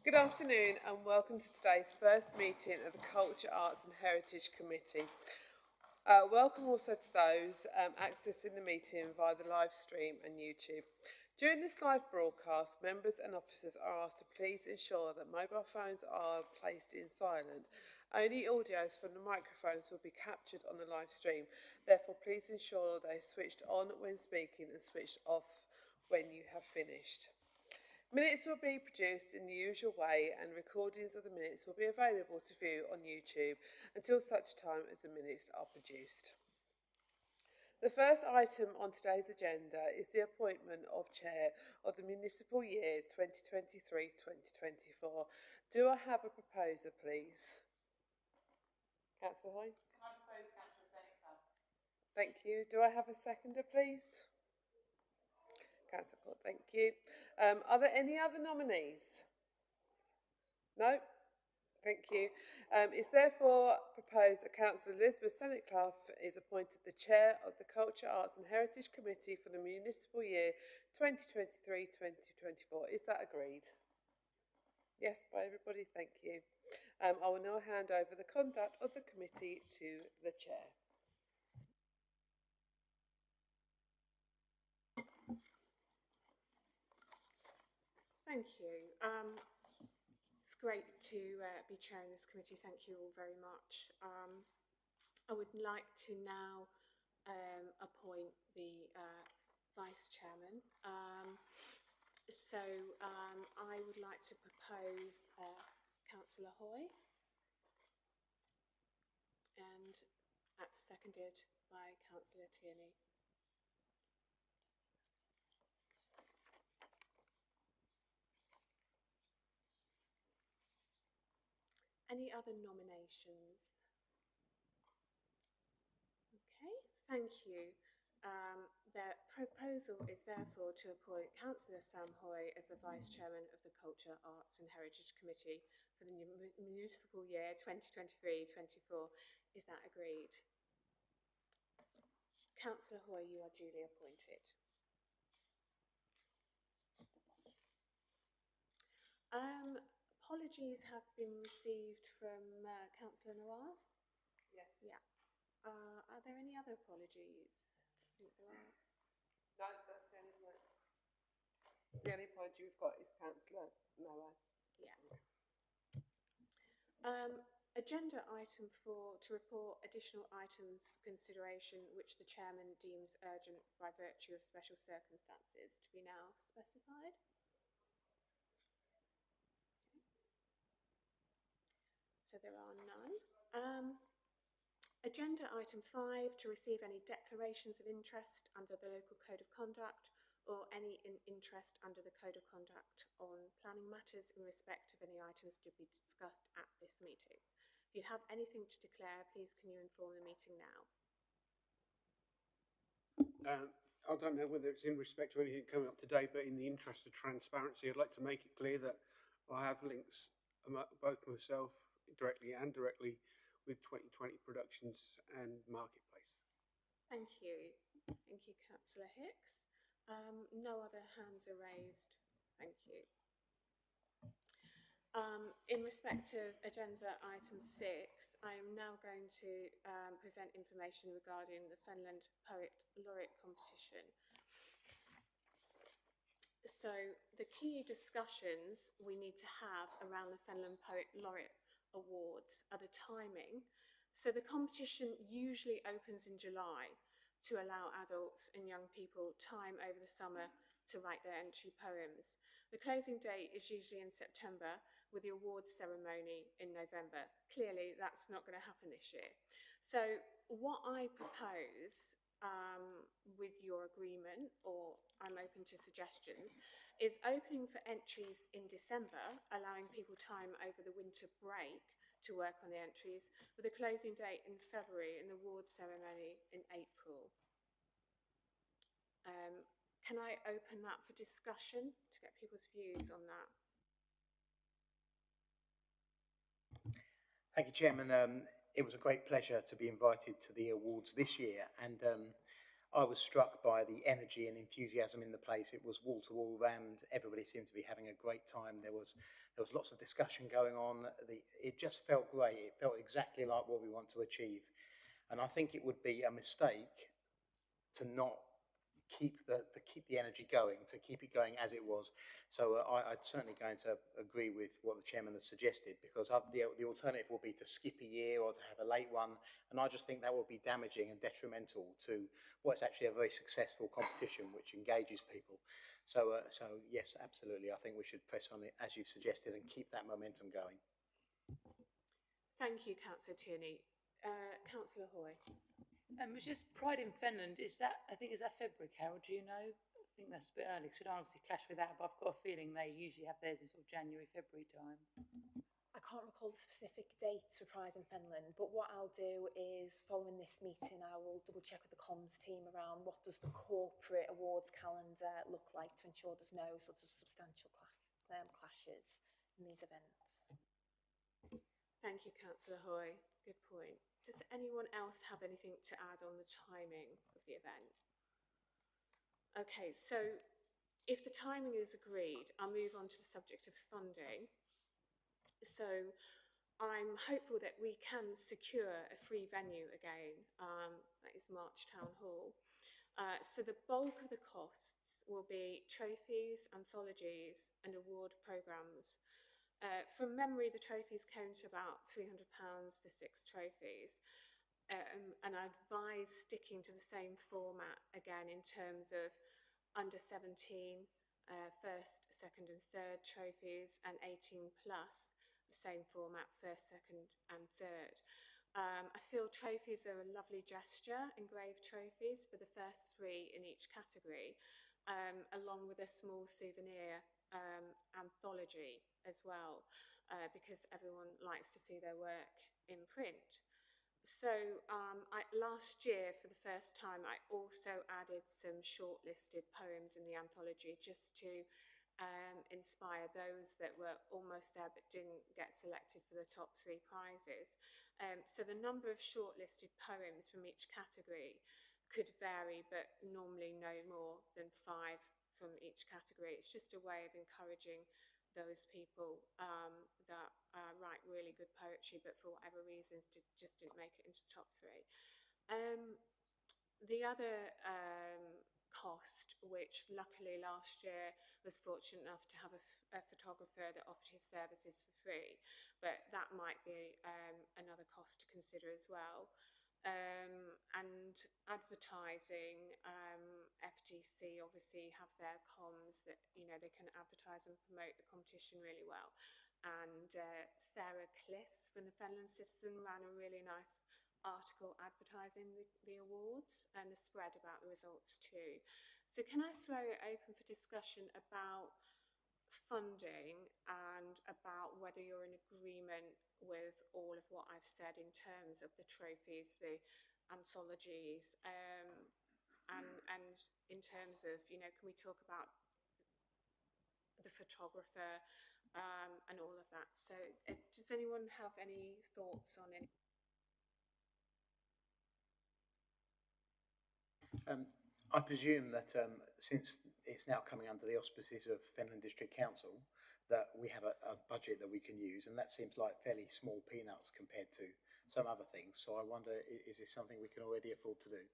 Good afternoon and welcome to today's first meeting of the Culture, Arts and Heritage Committee. Welcome also to those accessing the meeting via the live stream and YouTube. During this live broadcast, members and officers are asked to please ensure that mobile phones are placed in silent. Only audios from the microphones will be captured on the live stream. Therefore, please ensure they are switched on when speaking and switched off when you have finished. Minutes will be produced in the usual way and recordings of the minutes will be available to view on YouTube until such time as the minutes are produced. The first item on today's agenda is the appointment of Chair of the Municipal Year 2023-2024. Do I have a proposer, please? Councillor Hoy? Can I propose Councillor Seneca? Thank you. Do I have a seconder, please? Councillor Court, thank you. Are there any other nominees? No? Thank you. It's therefore proposed that Councillor Elizabeth Senate-Clough is appointed the Chair of the Culture, Arts and Heritage Committee for the municipal year 2023-2024. Is that agreed? Yes, by everybody, thank you. I will now hand over the conduct of the committee to the Chair. Thank you. It's great to be chairing this committee. Thank you all very much. I would like to now appoint the Vice Chairman. I would like to propose Councillor Hoy, and that's seconded by Councillor Tierney. Any other nominations? Okay, thank you. The proposal is therefore to appoint Councillor Sam Hoy as the Vice Chairman of the Culture, Arts and Heritage Committee for the municipal year 2023-24. Is that agreed? Councillor Hoy, you are duly appointed. Apologies have been received from Councillor Nawaz. Yes. Yeah. Are there any other apologies? I think there are. No, that's the only one. The only apology we've got is Councillor Nawaz. Yeah. Agenda item 4, to report additional items for consideration which the Chairman deems urgent by virtue of special circumstances, to be now specified. So there are none. Agenda item 5, to receive any declarations of interest under the local code of conduct or any interest under the code of conduct on planning matters in respect of any items to be discussed at this meeting. If you have anything to declare, please can you inform the meeting now? I don't know whether it's in respect to anything coming up today, but in the interest of transparency, I'd like to make it clear that I have links, both myself directly and indirectly, with 2020 Productions and Marketplace. Thank you. Thank you, Councillor Hicks. No other hands are raised. Thank you. In respect of agenda item 6, I am now going to present information regarding the Fenland Poet Laureate competition. So the key discussions we need to have around the Fenland Poet Laureate Awards are the timing. So the competition usually opens in July to allow adults and young people time over the summer to write their entry poems. The closing date is usually in September, with the awards ceremony in November. Clearly, that's not going to happen this year. So what I propose, with your agreement, or I'm open to suggestions, is opening for entries in December, allowing people time over the winter break to work on the entries, with a closing date in February and the awards ceremony in April. Can I open that for discussion to get people's views on that? Thank you, Chairman. It was a great pleasure to be invited to the awards this year, and I was struck by the energy and enthusiasm in the place. It was wall to wall rammed. Everybody seemed to be having a great time. There was lots of discussion going on. It just felt great. It felt exactly like what we want to achieve. And I think it would be a mistake to not keep the energy going, to keep it going as it was. So I'd certainly going to agree with what the chairman has suggested, because the alternative will be to skip a year or to have a late one, and I just think that will be damaging and detrimental to what's actually a very successful competition which engages people. So yes, absolutely, I think we should press on it as you've suggested and keep that momentum going. Thank you, Councillor Tierney. Councillor Hoy. It's just Pride in Fenland, is that February, Carol, do you know? I think that's a bit early, so I don't obviously clash with that, but I've got a feeling they usually have theirs in sort of January, February time. I can't recall the specific dates for Pride in Finland, but what I'll do is, following this meeting, I will double check with the comms team around what does the corporate awards calendar look like to ensure there's no sort of substantial clashes in these events. Thank you, Councillor Hoy. Good point. Does anyone else have anything to add on the timing of the event? Okay, so if the timing is agreed, I'll move on to the subject of funding. So I'm hopeful that we can secure a free venue again, that is March Town Hall. So the bulk of the costs will be trophies, anthologies and award programmes. From memory, the trophies came to about £300 for 6 trophies. And I advise sticking to the same format again in terms of under 17, first, second and third trophies, and 18 plus, the same format, first, second and third. I feel trophies are a lovely gesture, engraved trophies for the first 3 in each category, along with a small souvenir anthology as well, because everyone likes to see their work in print. So last year, for the first time, I also added some shortlisted poems in the anthology just to inspire those that were almost there but didn't get selected for the top 3 prizes. So the number of shortlisted poems from each category could vary, but normally no more than 5 from each category. It's just a way of encouraging those people that write really good poetry but for whatever reasons just didn't make it into the top 3. The other cost, which luckily last year was fortunate enough to have a photographer that offered his services for free, but that might be another cost to consider as well. And advertising, FGC obviously have their comms that, you know, they can advertise and promote the competition really well. And Sarah Kliss from the Fenland Citizen ran a really nice article advertising the awards and a spread about the results too. So can I throw it open for discussion about funding and about whether you're in agreement with all of what I've said in terms of the trophies, the anthologies, and in terms of, you know, can we talk about the photographer and all of that? So does anyone have any thoughts on it? I presume that since it's now coming under the auspices of Fenland District Council, that we have a budget that we can use, and that seems like fairly small peanuts compared to some other things. So I wonder, is this something we can already afford to do?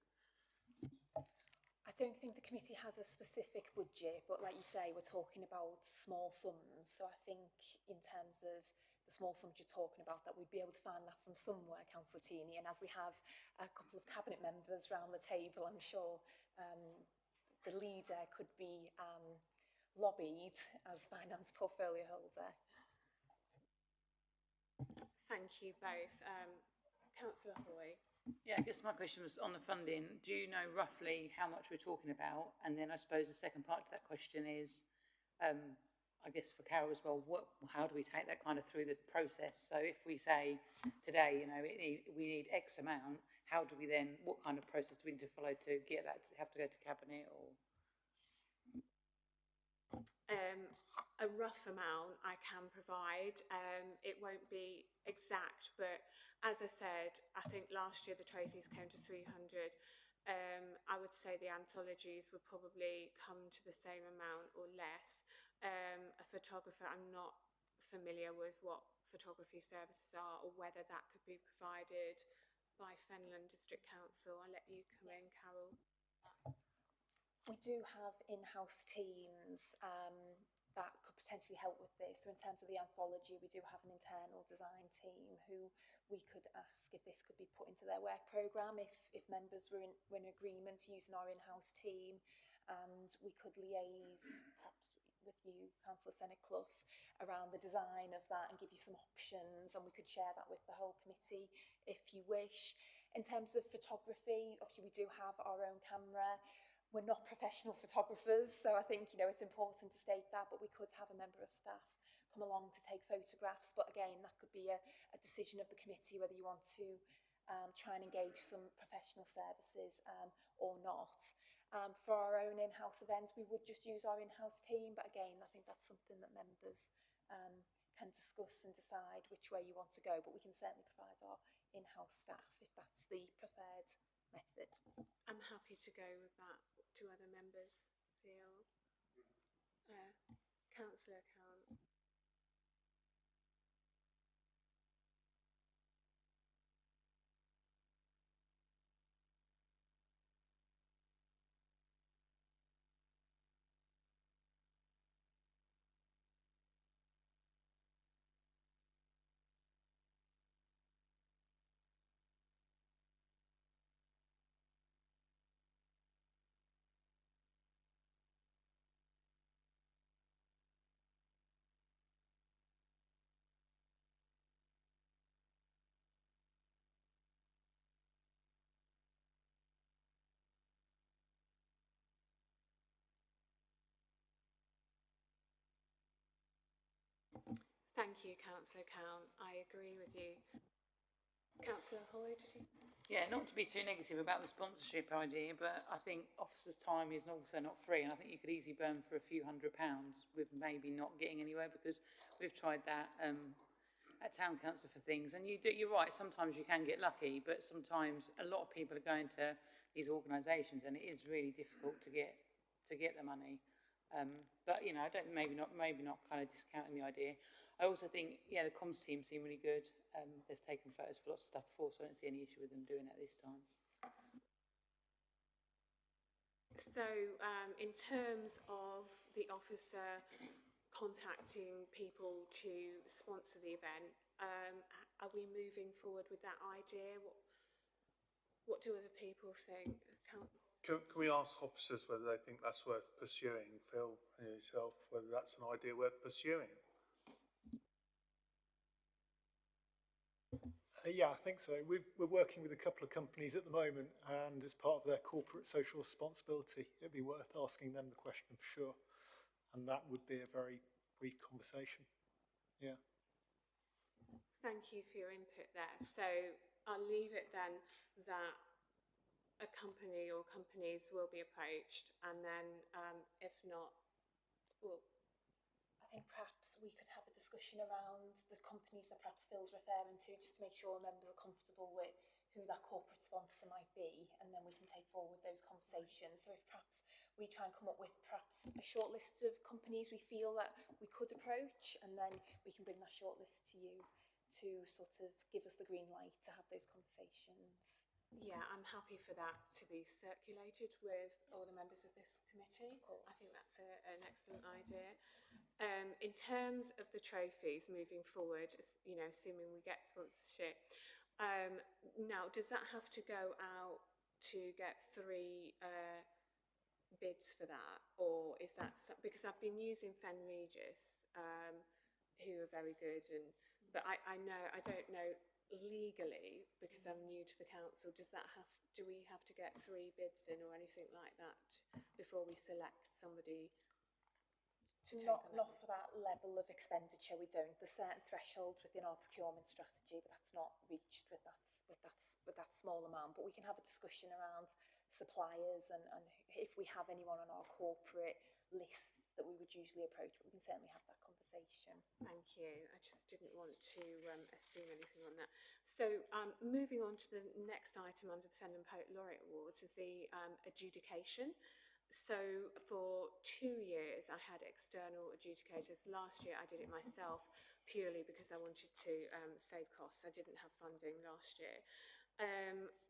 I don't think the committee has a specific budget, but like you say, we're talking about small sums. So I think in terms of the small sums you're talking about, that we'd be able to find that from somewhere, Councillor Tierney. And as we have a couple of cabinet members round the table, I'm sure the leader could be lobbied as finance portfolio holder. Thank you both. Councillor Hoy. Yeah, I guess my question was on the funding. Do you know roughly how much we're talking about? And then I suppose the second part to that question is, I guess for Carol as well, how do we take that kind of through the process? So if we say today, you know, we need X amount, how do we then, what kind of process do we need to follow to get that? Does it have to go to Cabinet or? A rough amount I can provide. It won't be exact, but as I said, I think last year the trophies came to 300. I would say the anthologies would probably come to the same amount or less. A photographer, I'm not familiar with what photography services are or whether that could be provided by Fenland District Council. I'll let you come in, Carol. We do have in-house teams that could potentially help with this. So in terms of the anthology, we do have an internal design team who we could ask if this could be put into their work programme, if members were in agreement using our in-house team, and we could liaise perhaps with you, Councillor Senate-Clough, around the design of that and give you some options, and we could share that with the whole committee if you wish. In terms of photography, obviously we do have our own camera. We're not professional photographers, so I think, it's important to state that, but we could have a member of staff come along to take photographs. But again, that could be a decision of the committee whether you want to try and engage some professional services or not. For our own in-house events, we would just use our in-house team, but again, I think that's something that members can discuss and decide which way you want to go, but we can certainly provide our in-house staff if that's the preferred method. I'm happy to go with that. Do other members feel? Councillor Count. Thank you, Councillor Count. I agree with you. Councillor Hoy, did you? Yeah, not to be too negative about the sponsorship idea, but I think officers' time is also not free, and I think you could easily burn for a few £100s with maybe not getting anywhere, because we've tried that at Town Council for things, and you're right, sometimes you can get lucky, but sometimes a lot of people are going to these organisations and it is really difficult to get the money. But I don't maybe not kind of discounting the idea. I also think the comms team seem really good. They've taken photos for lots of stuff before, so I don't see any issue with them doing it this time. So, in terms of the officer contacting people to sponsor the event, are we moving forward with that idea? What do other people think? Can we ask officers whether they think that's worth pursuing, Phil and yourself, whether that's an idea worth pursuing? Yeah, I think so. We're working with a couple of companies at the moment, and as part of their corporate social responsibility, it'd be worth asking them the question for sure. And that would be a very brief conversation. Yeah. Thank you for your input there. So I'll leave it then that a company or companies will be approached, and then if not, well, I think perhaps we could have a discussion around the companies that perhaps Phil's referring to, just to make sure members are comfortable with who that corporate sponsor might be, and then we can take forward those conversations. So if perhaps we try and come up with perhaps a short list of companies we feel that we could approach, and then we can bring that short list to you to sort of give us the green light to have those conversations. Yeah, I'm happy for that to be circulated with all the members of this committee. I think that's an excellent idea. In terms of the trophies moving forward, assuming we get sponsorship, now does that have to go out to get 3 bids for that, or is that because I've been using Fen Regis, who are very good, but I don't know legally, because I'm new to the council, do we have to get 3 bids in or anything like that before we select somebody to take on? Not for that level of expenditure, we don't. There's certain thresholds within our procurement strategy, but that's not reached with that small amount. But we can have a discussion around suppliers and if we have anyone on our corporate lists that we would usually approach, but we can certainly have that conversation. Thank you. I just didn't want to assume anything on that. So moving on to the next item under the Fenland Poet Laureate Awards is the adjudication. So for 2 years I had external adjudicators. Last year I did it myself purely because I wanted to save costs. I didn't have funding last year.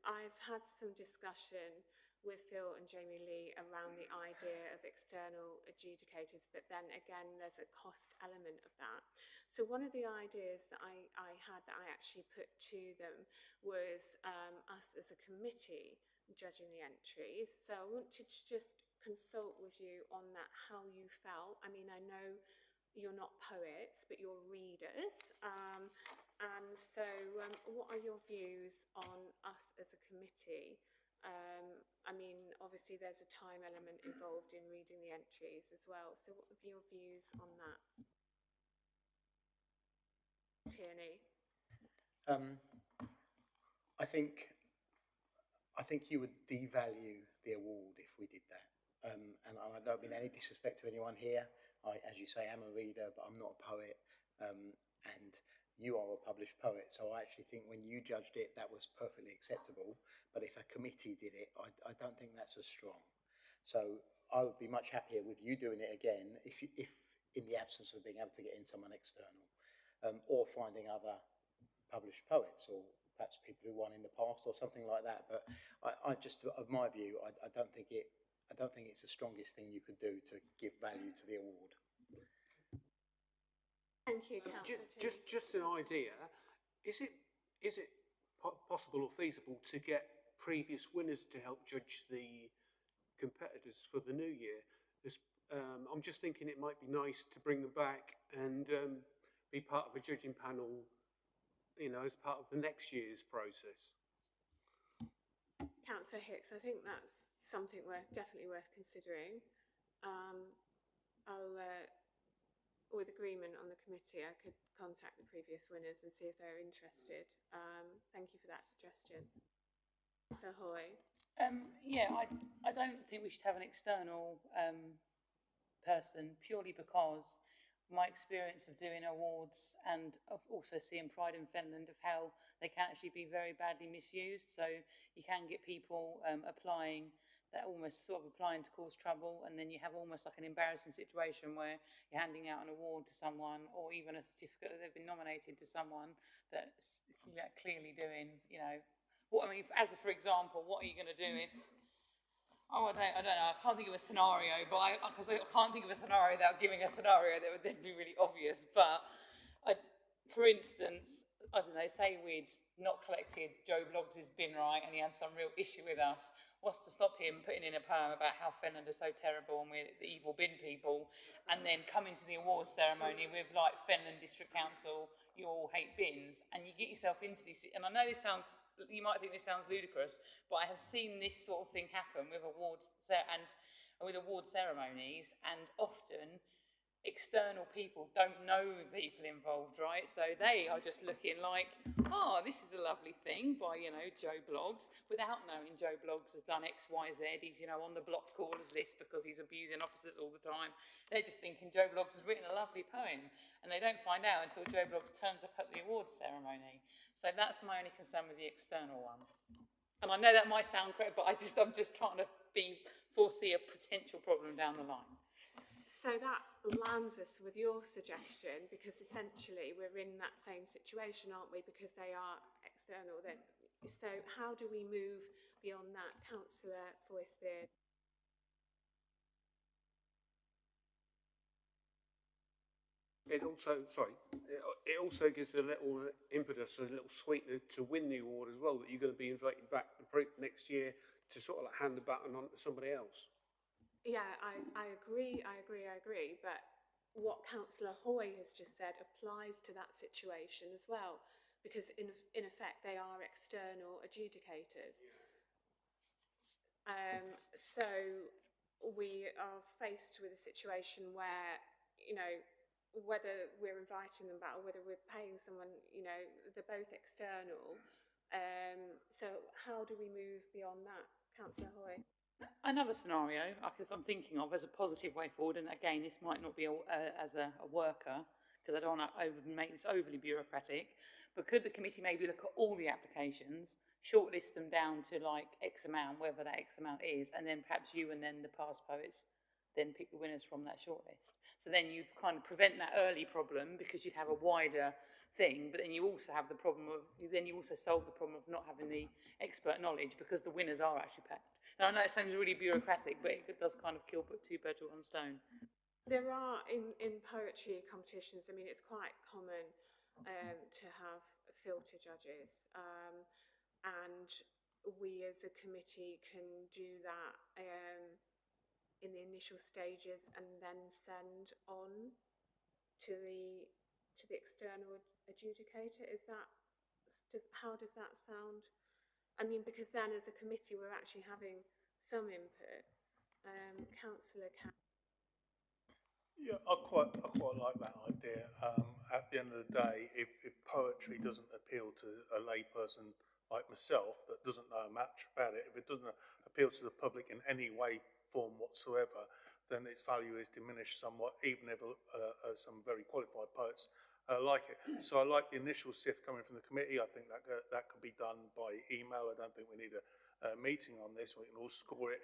I've had some discussion with Phil and Jamie Lee around the idea of external adjudicators, but then again there's a cost element of that. So one of the ideas that I had that I actually put to them was us as a committee judging the entries. So I wanted to just consult with you on that, how you felt. I mean, I know you're not poets, but you're readers. And so what are your views on us as a committee? I mean, obviously there's a time element involved in reading the entries as well. So what are your views on that? Tierney? I think you would devalue the award if we did that. And I don't mean any disrespect to anyone here. I, as you say, am a reader, but I'm not a poet. And you are a published poet, so I actually think when you judged it, that was perfectly acceptable. But if a committee did it, I don't think that's as strong. So I would be much happier with you doing it again, if in the absence of being able to get in someone external, or finding other published poets, or perhaps people who won in the past, or something like that. But I just, of my view, I don't think it's the strongest thing you could do to give value to the award. Thank you, Councillor. Just an idea. Is it possible or feasible to get previous winners to help judge the competitors for the new year? I'm just thinking it might be nice to bring them back and be part of a judging panel, you know, as part of the next year's process. Councillor Hicks, I think that's something definitely worth considering. With agreement on the committee, I could contact the previous winners and see if they're interested. Thank you for that suggestion. So Hoy. Yeah, I don't think we should have an external person, purely because my experience of doing awards and of also seeing Pride in Fenland, of how they can actually be very badly misused. So you can get people applying that almost sort of applying to cause trouble, and then you have almost like an embarrassing situation where you're handing out an award to someone, or even a certificate that they've been nominated to someone that's clearly doing, you know, what I mean. For example, what are you going to do if? Oh, I don't know. I can't think of a scenario, but because I can't think of a scenario without giving a scenario that would then be really obvious. But for instance, I don't know. Say we'd not collected Joe Bloggs' bin right, and he had some real issue with us. What's to stop him putting in a poem about how Fenland are so terrible and we're the evil bin people, and then coming to the awards ceremony with like Fenland District Council, you all hate bins, and you get yourself into this. And I know this sounds, you might think this sounds ludicrous, but I have seen this sort of thing happen with awards ceremonies, and often external people don't know the people involved, right? So they are just looking like, oh, this is a lovely thing by, you know, Joe Bloggs, without knowing Joe Bloggs has done X, Y, Z. He's, you know, on the blocked callers list because he's abusing officers all the time. They're just thinking Joe Bloggs has written a lovely poem, and they don't find out until Joe Bloggs turns up at the awards ceremony. So that's my only concern with the external one. And I know that might sound great, but I'm just trying to foresee a potential problem down the line. So that lands us with your suggestion, because essentially we're in that same situation, aren't we? Because they are external. So how do we move beyond that? Councillor Foyce-Beard. It also gives a little impetus, a little sweetener to win the award as well, that you're going to be invited back next year to sort of like hand the baton on to somebody else. Yeah, I agree. But what Councillor Hoy has just said applies to that situation as well, because in effect they are external adjudicators. So we are faced with a situation where, you know, whether we're inviting them back or whether we're paying someone, you know, they're both external. So how do we move beyond that, Councillor Hoy? Another scenario I'm thinking of as a positive way forward, and again, this might not be as a worker, because I don't want to make this overly bureaucratic, but could the committee maybe look at all the applications, shortlist them down to like X amount, whatever that X amount is, and then perhaps you and then the past poets then pick the winners from that shortlist. So then you kind of prevent that early problem because you'd have a wider thing, but then you also have the problem of, then you also solve the problem of not having the expert knowledge because the winners are actually picked. Now, I know it sounds really bureaucratic, but it does kind of kill two birds with one stone. There are, in poetry competitions, I mean, it's quite common to have filter judges, and we as a committee can do that in the initial stages and then send on to the external adjudicator. How does that sound? I mean, because then as a committee we're actually having some input. Councillor Cameron. Yeah, I quite like that idea. At the end of the day, if poetry doesn't appeal to a layperson like myself that doesn't know much about it, if it doesn't appeal to the public in any way, form whatsoever, then its value is diminished somewhat, even if some very qualified poets like it. So I like the initial sift coming from the committee. I think that could be done by email. I don't think we need a meeting on this. We can all score it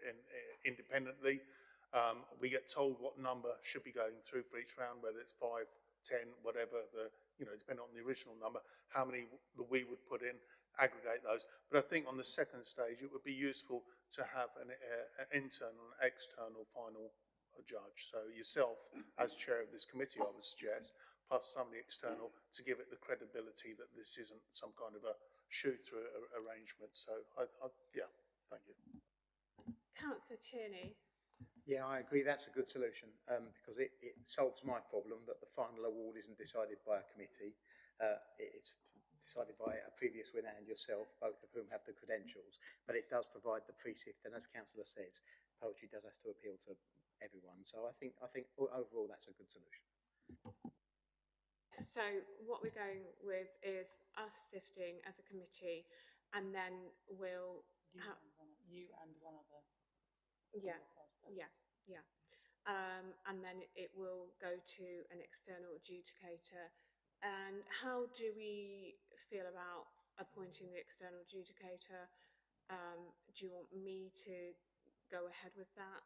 independently. We get told what number should be going through for each round, whether it's 5, 10, whatever, depending on the original number, how many we would put in, aggregate those. But I think on the second stage, it would be useful to have an internal and external final judge. So yourself, as chair of this committee, I would suggest, plus somebody external to give it the credibility that this isn't some kind of a shoot-through arrangement. So, yeah, thank you. Councillor Tierney. Yeah, I agree. That's a good solution because it solves my problem that the final award isn't decided by a committee. It's decided by a previous winner and yourself, both of whom have the credentials. But it does provide the pre-sift, and as Councillor says, poetry does have to appeal to everyone. So I think overall that's a good solution. So what we're going with is us sifting as a committee, and then we'll You and one other. Yeah. And then it will go to an external adjudicator. And how do we feel about appointing the external adjudicator? Do you want me to go ahead with that?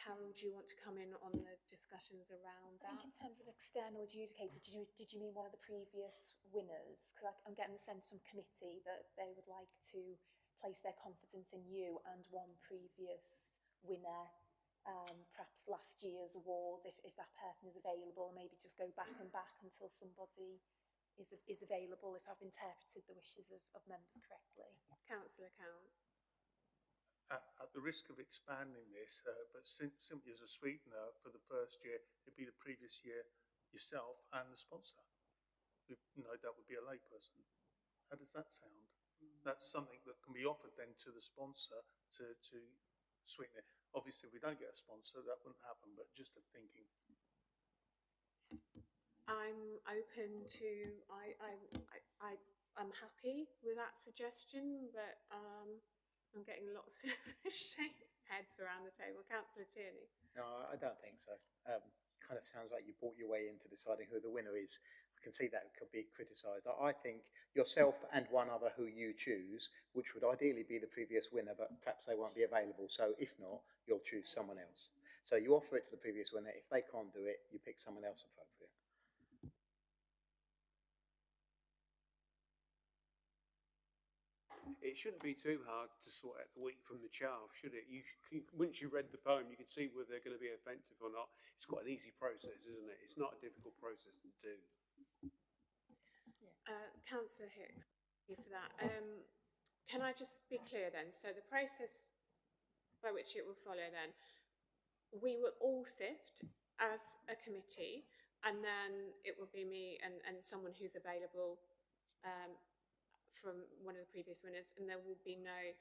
Carol, do you want to come in on the discussions around that? I think in terms of external adjudicator, did you mean one of the previous winners? Because I'm getting the sense from committee that they would like to place their confidence in you and one previous winner, perhaps last year's award, if that person is available, maybe just go back and back until somebody is available, if I've interpreted the wishes of members correctly. Councillor Count. At the risk of expanding this, but simply as a sweetener for the first year, it'd be the previous year yourself and the sponsor, who no doubt would be a layperson. How does that sound? That's something that can be offered then to the sponsor to sweeten it. Obviously, if we don't get a sponsor, that wouldn't happen, but just a thinking. I'm open to, I'm happy with that suggestion, but I'm getting lots of heads around the table. Councillor Tierney. No, I don't think so. Kind of sounds like you bought your way into deciding who the winner is. I can see that could be criticised. I think yourself and one other who you choose, which would ideally be the previous winner, but perhaps they won't be available. So if not, you'll choose someone else. So you offer it to the previous winner. If they can't do it, you pick someone else appropriate. It shouldn't be too hard to sort out the wheat from the chaff, should it? Once you read the poem, you can see whether they're going to be offensive or not. It's quite an easy process, isn't it? It's not a difficult process to do. Councillor Hicks, thank you for that. Can I just be clear then? So the process by which it will follow then, we will all sift as a committee, and then it will be me and someone who's available from one of the previous winners, and there will be no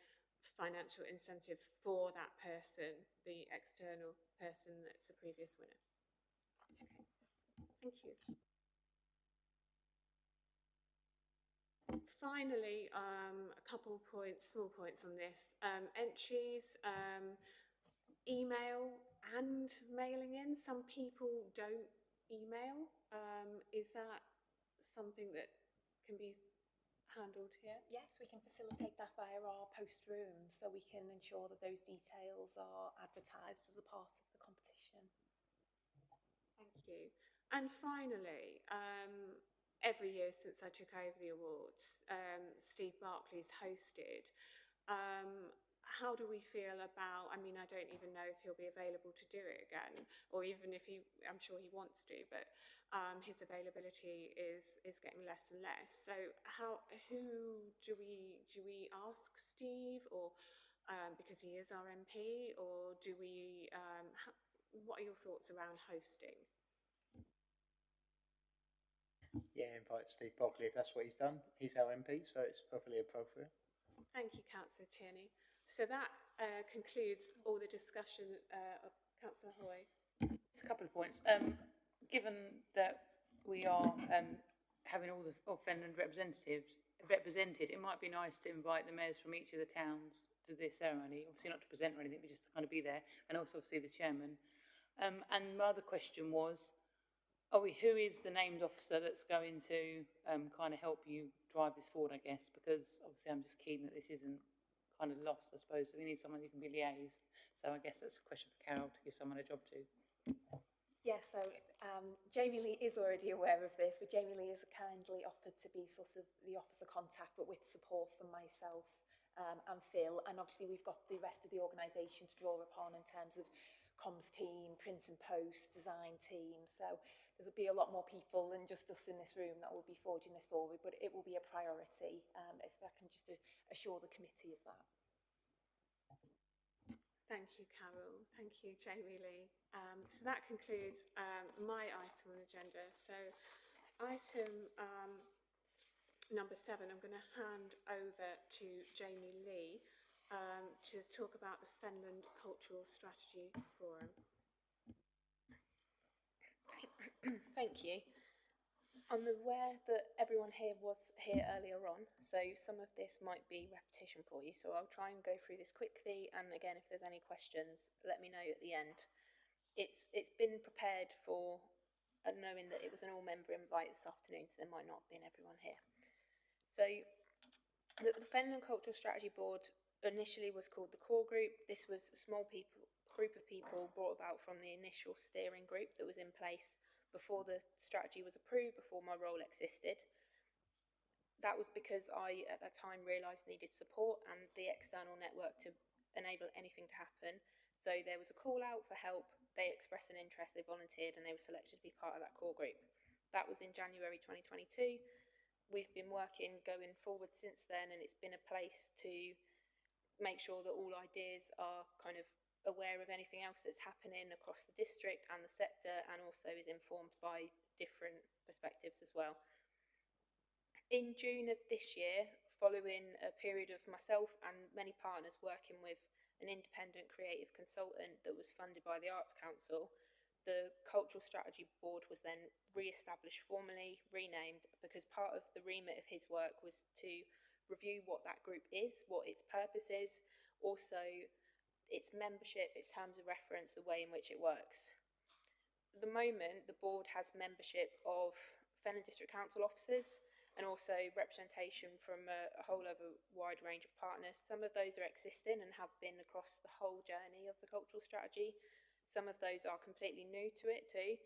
financial incentive for that person, the external person that's a previous winner. Okay, thank you. finally, a couple points, small points on this. Entries, email and mailing in. Some people don't email. Is that something that can be handled here? Yes, we can facilitate that via our post room, so we can ensure that those details are advertised as a part of the competition. Thank you. And finally, every year since I took over the awards, Steve Barclay's hosted. How do we feel about, I mean, I don't even know if he'll be available to do it again, or even if he, I'm sure he wants to, but his availability is getting less and less. So who do we ask Steve, or because he is our MP, or do we, what are your thoughts around hosting? Yeah, invite Steve Barclay if that's what he's done. He's our MP, so it's perfectly appropriate. Thank you, Councillor Tierney. So that concludes all the discussion of Councillor Hoy. Just a couple of points. Given that we are having all the Fenland representatives represented, it might be nice to invite the mayors from each of the towns to this ceremony. Obviously not to present or anything, but just to kind of be there, and also obviously the chairman. And my other question was, who is the named officer that's going to kind of help you drive this forward, I guess, because obviously I'm just keen that this isn't kind of lost, I suppose. So we need someone who can be liaised. So I guess that's a question for Carol to give someone a job to. Yeah, so Jamie Lee is already aware of this, but Jamie Lee has kindly offered to be sort of the officer contact, but with support from myself and Phil. And obviously we've got the rest of the organisation to draw upon in terms of comms team, print and post, design team. So there'll be a lot more people than just us in this room that will be forging this forward, but it will be a priority, if I can just assure the committee of that. Thank you, Carol. Thank you, Jamie Lee. So that concludes my item on the agenda. So item number 7, I'm going to hand over to Jamie Lee to talk about the Fenland Cultural Strategy Forum. Thank you. I'm aware that everyone here was here earlier on, so some of this might be repetition for you, so I'll try and go through this quickly, and again, if there's any questions, let me know at the end. It's been prepared for knowing that it was an all-member invite this afternoon, so there might not have been everyone here. So the Fenland Cultural Strategy Board initially was called the Core Group. This was a small group of people brought about from the initial steering group that was in place before the strategy was approved, before my role existed. That was because I, at that time, realised needed support and the external network to enable anything to happen. So there was a call out for help, they expressed an interest, they volunteered, and they were selected to be part of that core group. That was in January 2022. We've been working going forward since then, and it's been a place to make sure that all ideas are kind of aware of anything else that's happening across the district and the sector, and also is informed by different perspectives as well. In June of this year, following a period of myself and many partners working with an independent creative consultant that was funded by the Arts Council, the Cultural Strategy Board was then re-established formally, renamed, because part of the remit of his work was to review what that group is, what its purpose is, also its membership, its terms of reference, the way in which it works. At the moment, the board has membership of Fenland District Council officers and also representation from a whole other wide range of partners. Some of those are existing and have been across the whole journey of the cultural strategy. Some of those are completely new to it too.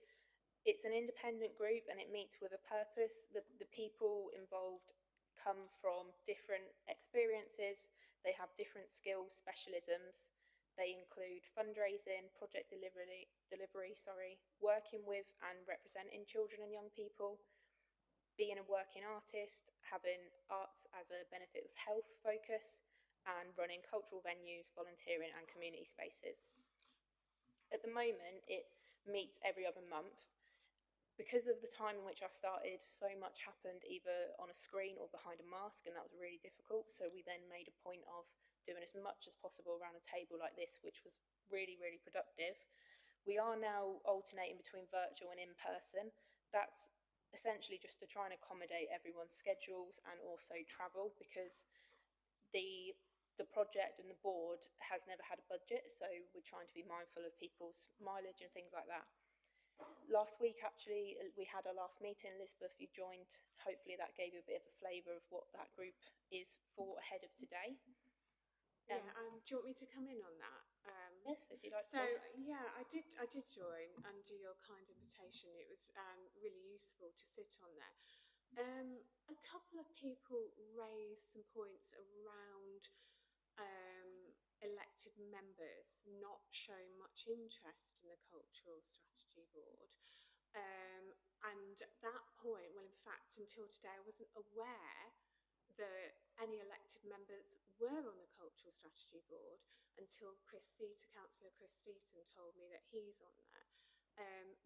It's an independent group and it meets with a purpose. The people involved come from different experiences. They have different skills, specialisms. They include fundraising, project delivery, working with and representing children and young people, being a working artist, having arts as a benefit of health focus, and running cultural venues, volunteering and community spaces. At the moment, it meets every other month. Because of the time in which I started, so much happened either on a screen or behind a mask, and that was really difficult. So we then made a point of doing as much as possible around a table like this, which was really, really productive. We are now alternating between virtual and in-person. That's essentially just to try and accommodate everyone's schedules and also travel, because the project and the board has never had a budget, so we're trying to be mindful of people's mileage and things like that. Last week, actually, we had our last meeting. Elizabeth, you joined. Hopefully that gave you a bit of a flavour of what that group is for ahead of today. Do you want me to come in on that? Yes, if you'd like So, to. yeah, I did join under your kind invitation. It was really useful to sit on there. A couple of people raised some points around elected members not showing much interest in the Cultural Strategy Board. And at that point, well, in fact, until today, I wasn't aware that any elected members were on the Cultural Strategy Board until Councillor Chris Seaton told me that he's on there.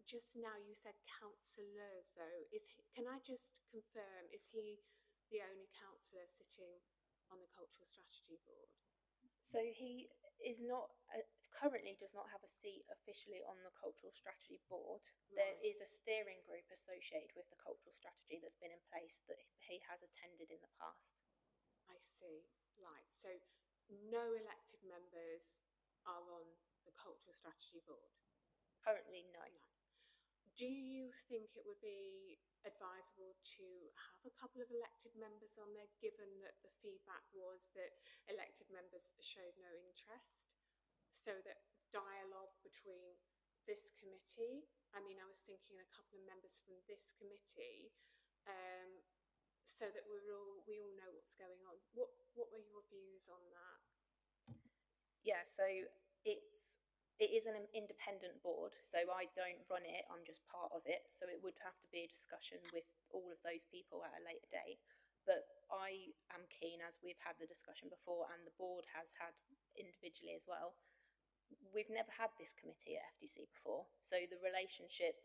Just now you said councillors, though. Can I just confirm, is he the only councillor sitting on the Cultural Strategy Board? So he is not currently does not have a seat officially on the Cultural Strategy Board. Right. There is a steering group associated with the Cultural Strategy that's been in place that he has attended in the past. I see. Right. So no elected members are on the Cultural Strategy Board? Currently, no. Do you think it would be advisable to have a couple of elected members on there, given that the feedback was that elected members showed no interest, so that dialogue between this committee, I mean, I was thinking a couple of members from this committee, so that we all know what's going on. What were your views on that? Yeah, so it is an independent board, so I don't run it, I'm just part of it, so it would have to be a discussion with all of those people at a later date. But I am keen, as we've had the discussion before and the board has had individually as well, we've never had this committee at FDC before, so the relationship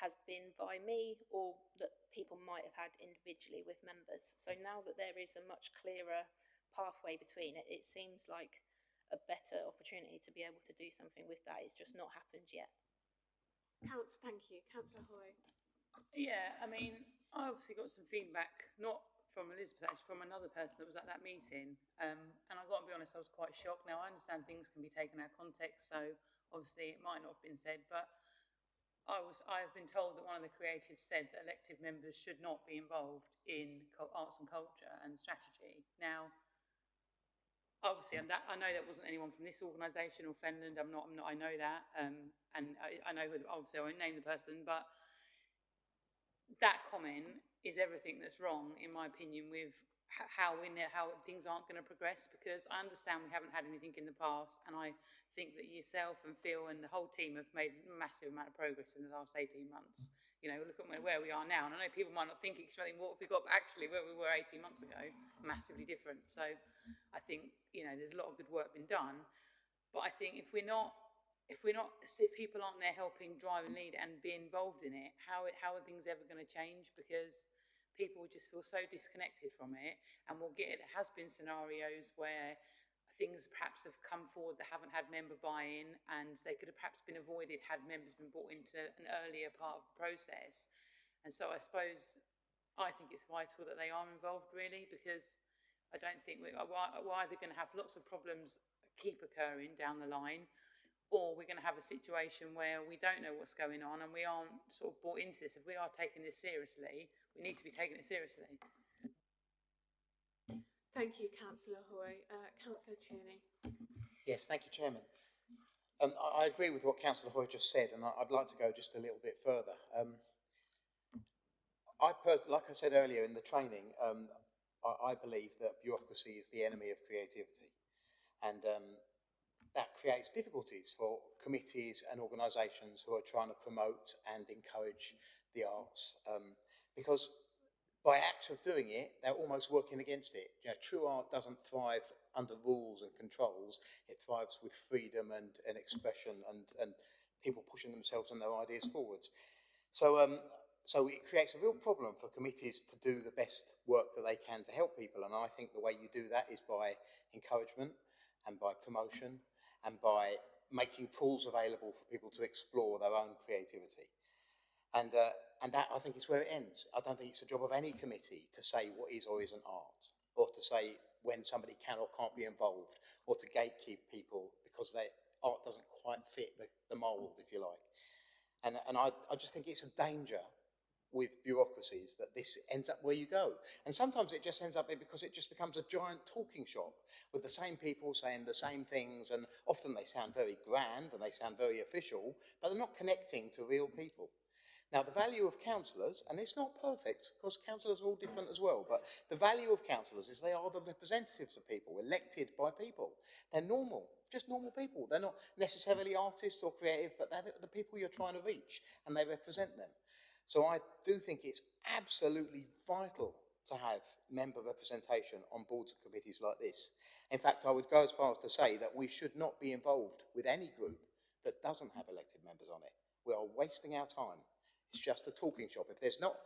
has been via me or that people might have had individually with members. So now that there is a much clearer pathway between it, it seems like a better opportunity to be able to do something with that. It's just not happened yet. Thank you. Councillor Hoy. Yeah, I mean, I obviously got some feedback, not from Elizabeth, actually from another person that was at that meeting. And I've got to be honest, I was quite shocked. Now, I understand things can be taken out of context, so obviously it might not have been said, but I have been told that one of the creatives said that elected members should not be involved in arts and culture and strategy. Now, obviously, I know that wasn't anyone from this organisation or Fenland. I know that, and I know who. Obviously, I won't name the person, but that comment is everything that's wrong, in my opinion, with how things aren't going to progress. Because I understand we haven't had anything in the past, and I think that yourself and Phil and the whole team have made a massive amount of progress in the last 18 months. You know, look at where we are now, and I know people might not think it's something. What have we got? Actually, where we were 18 months ago, massively different. So, I think there's a lot of good work been done, but I think if people aren't there helping drive and lead and be involved in it, how are things ever going to change? Because people just feel so disconnected from it, and there has been scenarios where things perhaps have come forward that haven't had member buy-in, and they could have perhaps been avoided had members been brought into an earlier part of the process. And so I think it's vital that they are involved, really, because I don't think we're either going to have lots of problems keep occurring down the line, or we're going to have a situation where we don't know what's going on and we aren't sort of brought into this. If we are taking this seriously, we need to be taking it seriously. Thank you, Councillor Hoy. Councillor Tierney. Yes, thank you, Chairman. I agree with what Councillor Hoy just said, and I'd like to go just a little bit further. Like I said earlier in the training, I believe that bureaucracy is the enemy of creativity, and that creates difficulties for committees and organisations who are trying to promote and encourage the arts, because by act of doing it, they're almost working against it. True art doesn't thrive under rules and controls. It thrives with freedom and expression and people pushing themselves and their ideas forwards. So it creates a real problem for committees to do the best work that they can to help people. And I think the way you do that is by encouragement and by promotion and by making tools available for people to explore their own creativity. And that, I think, is where it ends. I don't think it's the job of any committee to say what is or isn't art, or to say when somebody can or can't be involved, or to gatekeep people because their art doesn't quite fit the mould, if you like. And I just think it's a danger with bureaucracies that this ends up where you go. And sometimes it just ends up because it just becomes a giant talking shop with the same people saying the same things, and often they sound very grand and they sound very official, but they're not connecting to real people. Now, the value of councillors, and it's not perfect because councillors are all different as well, but the value of councillors is they are the representatives of people, elected by people. They're normal, just normal people. They're not necessarily artists or creative, but they're the people you're trying to reach, and they represent them. So I do think it's absolutely vital to have member representation on boards and committees like this. In fact, I would go as far as to say that we should not be involved with any group that doesn't have elected members on it. We are wasting our time. It's just a talking shop. If there's not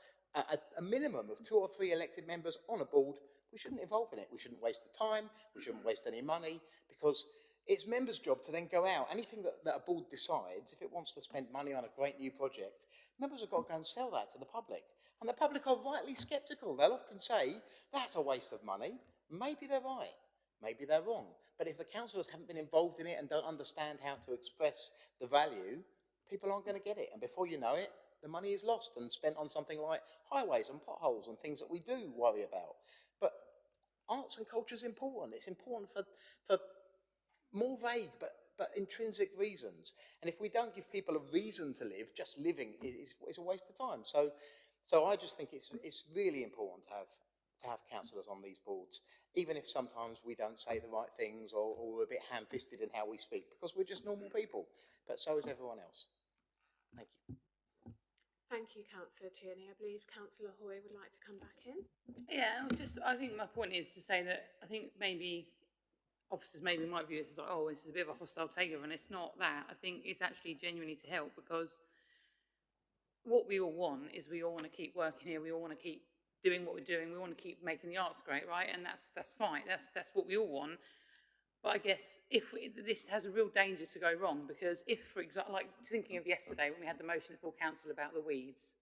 a minimum of 2 or 3 elected members on a board, we shouldn't involve in it. We shouldn't waste the time. We shouldn't waste any money, because it's members' job to then go out. Anything that a board decides, if it wants to spend money on a great new project, members have got to go and sell that to the public. And the public are rightly sceptical. They'll often say, that's a waste of money. Maybe they're right. Maybe they're wrong. But if the councillors haven't been involved in it and don't understand how to express the value, people aren't going to get it. And before you know it, the money is lost and spent on something like highways and potholes and things that we do worry about. But arts and culture is important. It's important for more vague but intrinsic reasons. And if we don't give people a reason to live, just living is a waste of time. So I just think it's really important to have councillors on these boards, even if sometimes we don't say the right things or we're a bit ham-fisted in how we speak, because we're just normal people. But so is everyone else. Thank you. Thank you, Councillor Tierney. I believe Councillor Hoy would like to come back in. Yeah, I think my point is to say that I think maybe officers maybe might view this as like, oh, this is a bit of a hostile takeover, and it's not that. I think it's actually genuinely to help, because what we all want is we all want to keep working here, we all want to keep doing what we're doing, we want to keep making the arts great, right? And that's fine, that's what we all want. But I guess this has a real danger to go wrong, because if, for example, like thinking of yesterday when we had the motion at full council about the weeds,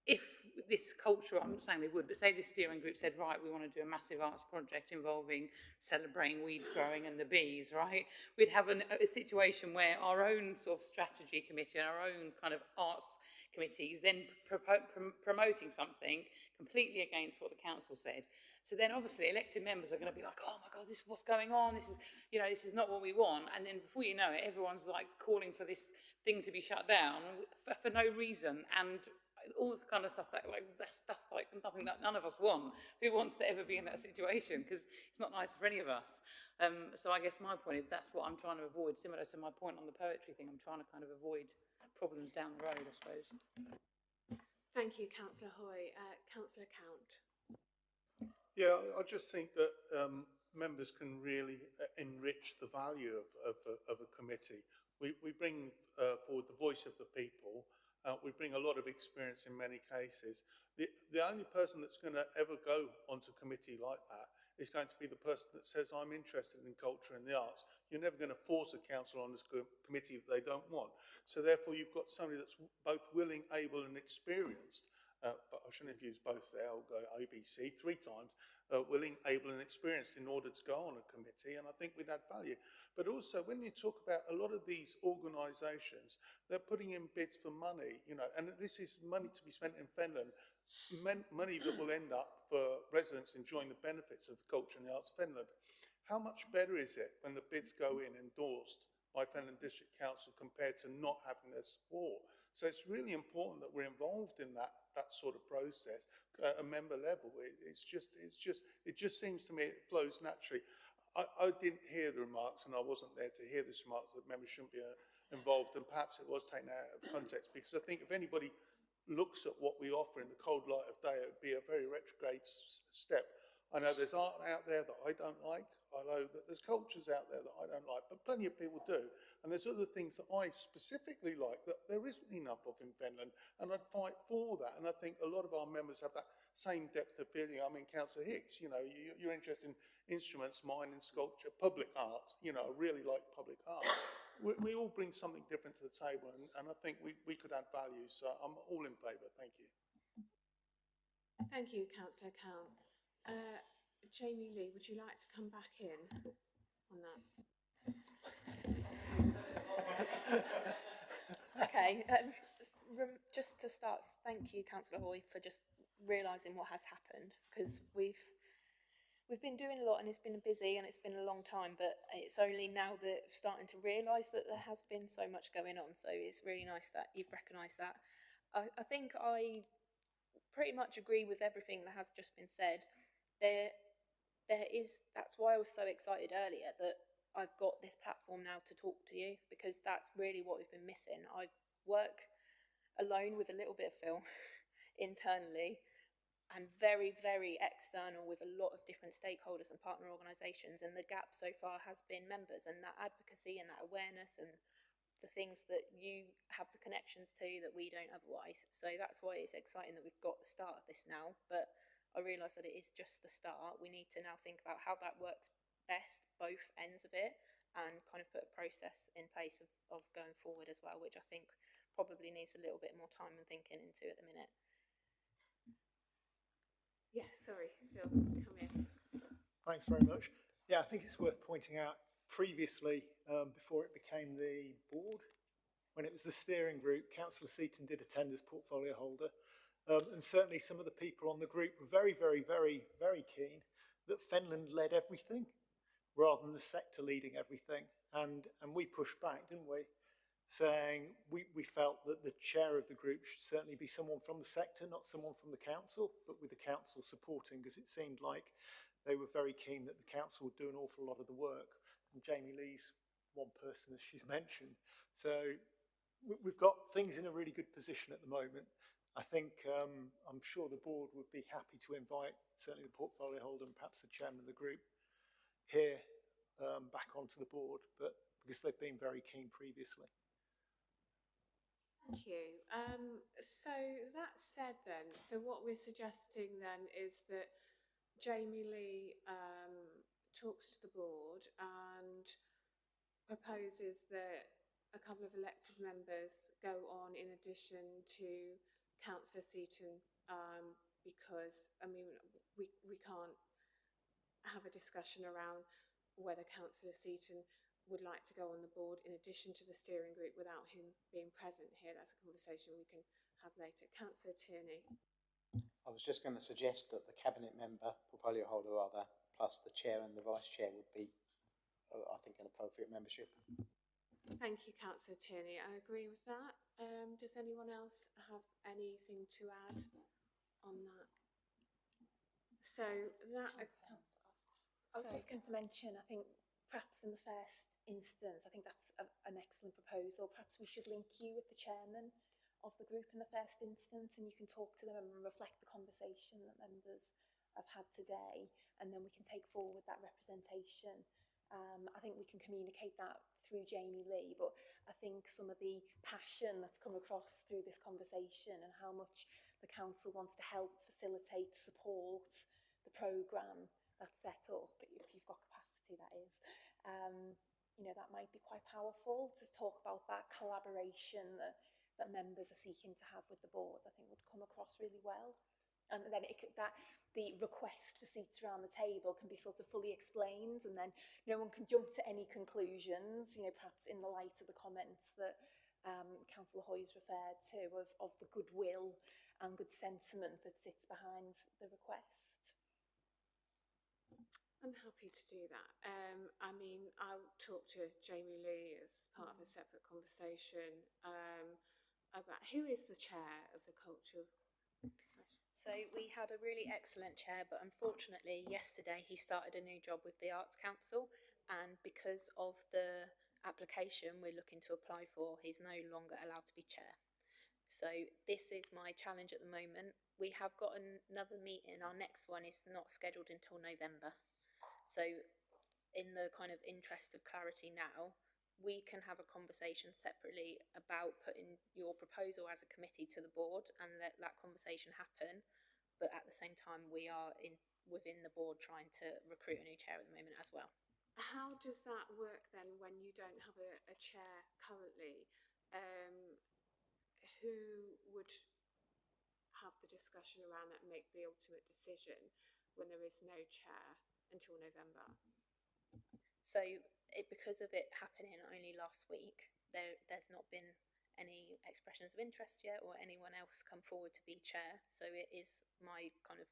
if this culture, I'm not saying they would, but say this steering group said, right, we want to do a massive arts project involving celebrating weeds growing and the bees, right? We'd have a situation where our own sort of strategy committee and our own kind of arts committees then promoting something completely against what the council said. So then obviously elected members are going to be like, oh my God, this is what's going on. This is not what we want. And then before you know it, everyone's like calling for this thing to be shut down for no reason. And all the kind of stuff that that's like nothing that none of us want. Who wants to ever be in that situation? Because it's not nice for any of us. So I guess my point is that's what I'm trying to avoid. Similar to my point on the poetry thing, I'm trying to kind of avoid problems down the road, I suppose. Thank you, Councillor Hoy. Councillor Count. Yeah, I just think that members can really enrich the value of a committee. We bring forward the voice of the people. We bring a lot of experience in many cases. The only person that's going to ever go onto a committee like that is going to be the person that says, I'm interested in culture and the arts. You're never going to force a council on this committee that they don't want. So therefore, you've got somebody that's both willing, able and experienced, but I shouldn't have used both there, I'll go ABC 3 times, willing, able and experienced in order to go on a committee, and I think we'd add value. But also, when you talk about a lot of these organisations, they're putting in bids for money, and this is money to be spent in Fenland, money that will end up for residents enjoying the benefits of the culture and the arts of Fenland. How much better is it when the bids go in endorsed by Fenland District Council compared to not having their support? So it's really important that we're involved in that sort of process at a member level. It just seems to me it flows naturally. I didn't hear the remarks, and I wasn't there to hear the remarks that members shouldn't be involved, and perhaps it was taken out of context, because I think if anybody looks at what we offer in the cold light of day, it would be a very retrograde step. I know there's art out there that I don't like. I know that there's cultures out there that I don't like, but plenty of people do. And there's other things that I specifically like that there isn't enough of in Fenland, and I'd fight for that. And I think a lot of our members have that same depth of feeling. I mean, Councillor Hicks, you're interested in instruments, mine in sculpture, public art. I really like public art. we all bring something different to the table, and I think we could add value. So I'm all in favour. Thank you. Thank you, Councillor Count. Jamie Lee, would you like to come back in on that? Okay, just to start, thank you, Councillor Hoy, for just realising what has happened, because we've been doing a lot and it's been busy and it's been a long time, but it's only now that starting to realise that there has been so much going on. So it's really nice that you've recognised that. I think I pretty much agree with everything that has just been said. That's why I was so excited earlier that I've got this platform now to talk to you, because that's really what we've been missing. I work alone with a little bit of Phil internally, and very, very external with a lot of different stakeholders and partner organisations, and the gap so far has been members and that advocacy and that awareness and the things that you have the connections to that we don't otherwise. So that's why it's exciting that we've got the start of this now, but I realise that it is just the start. We need to now think about how that works best, both ends of it, and kind of put a process in place of going forward as well, which I think probably needs a little bit more time and thinking into at the minute. Yes, sorry, Phil, come in. Thanks very much. Yeah, I think it's worth pointing out previously, before it became the board, when it was the steering group, Councillor Seaton did attend as portfolio holder. And certainly some of the people on the group were very, very, very, very keen that Fenland led everything rather than the sector leading everything. And we pushed back, didn't we? Saying we felt that the chair of the group should certainly be someone from the sector, not someone from the council, but with the council supporting, because it seemed like they were very keen that the council would do an awful lot of the work. And Jamie Lee's one person, as she's mentioned. So we've got things in a really good position at the moment. I think I'm sure the board would be happy to invite certainly the portfolio holder and perhaps the chairman of the group here back onto the board, but because they've been very keen previously. Thank you. So that said then, so what we're suggesting then is that Jamie Lee talks to the board and proposes that a couple of elected members go on in addition to Councillor Seaton, because, I mean, we can't have a discussion around whether Councillor Seaton would like to go on the board in addition to the steering group without him being present here. That's a conversation we can have later. Councillor Tierney. I was just going to suggest that the cabinet member, portfolio holder rather, plus the chair and the vice chair would be, I think, an appropriate membership. Thank you, Councillor Tierney. I agree with that. Does anyone else have anything to add on that? So that... I was just going to mention, I think perhaps in the first instance, I think that's an excellent proposal. Perhaps we should link you with the chairman of the group in the first instance, and you can talk to them and reflect the conversation that members have had today, and then we can take forward that representation. I think we can communicate that through Jamie Lee, but I think some of the passion that's come across through this conversation and how much the council wants to help facilitate, support the programme that's set up, if you've got capacity, that is, you know, that might be quite powerful to talk about that collaboration that members are seeking to have with the board. I think would come across really well. And then the request for seats around the table can be sort of fully explained, and then no one can jump to any conclusions, you know, perhaps in the light of the comments that Councillor Hoy's referred to of the goodwill and good sentiment that sits behind the request. I'm happy to do that. I mean, I'll talk to Jamie Lee as part of a separate conversation about who is the chair of the culture session. So we had a really excellent chair, but unfortunately yesterday he started a new job with the Arts Council, and because of the application we're looking to apply for, he's no longer allowed to be chair. So this is my challenge at the moment. We have got another meeting. Our next one is not scheduled until November. So in the kind of interest of clarity now, we can have a conversation separately about putting your proposal as a committee to the board and let that conversation happen. But at the same time, we are within the board trying to recruit a new chair at the moment as well. how does that work then when you don't have a chair currently? Who would have the discussion around that and make the ultimate decision when there is no chair until November? So because of it happening only last week, there's not been any expressions of interest yet or anyone else come forward to be chair. So it is my kind of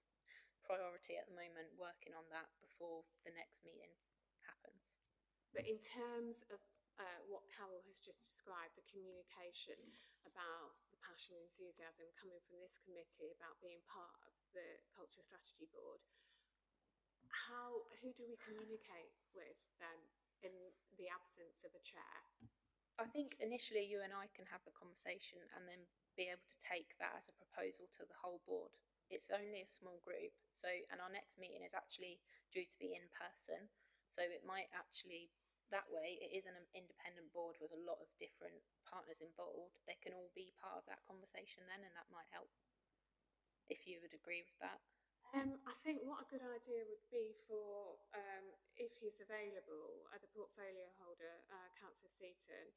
priority at the moment, working on that before the next meeting happens. But in terms of what Carol has just described, the communication about the passion and enthusiasm coming from this committee about being part of the Culture Strategy Board, who do we communicate with then in the absence of a chair? I think initially you and I can have the conversation and then be able to take that as a proposal to the whole board. It's only a small group, and our next meeting is actually due to be in person, so it might actually, that way it is an independent board with a lot of different partners involved. They can all be part of that conversation then, and that might help, if you would agree with that. I think what a good idea would be for, if he's available, the portfolio holder, Councillor Seaton,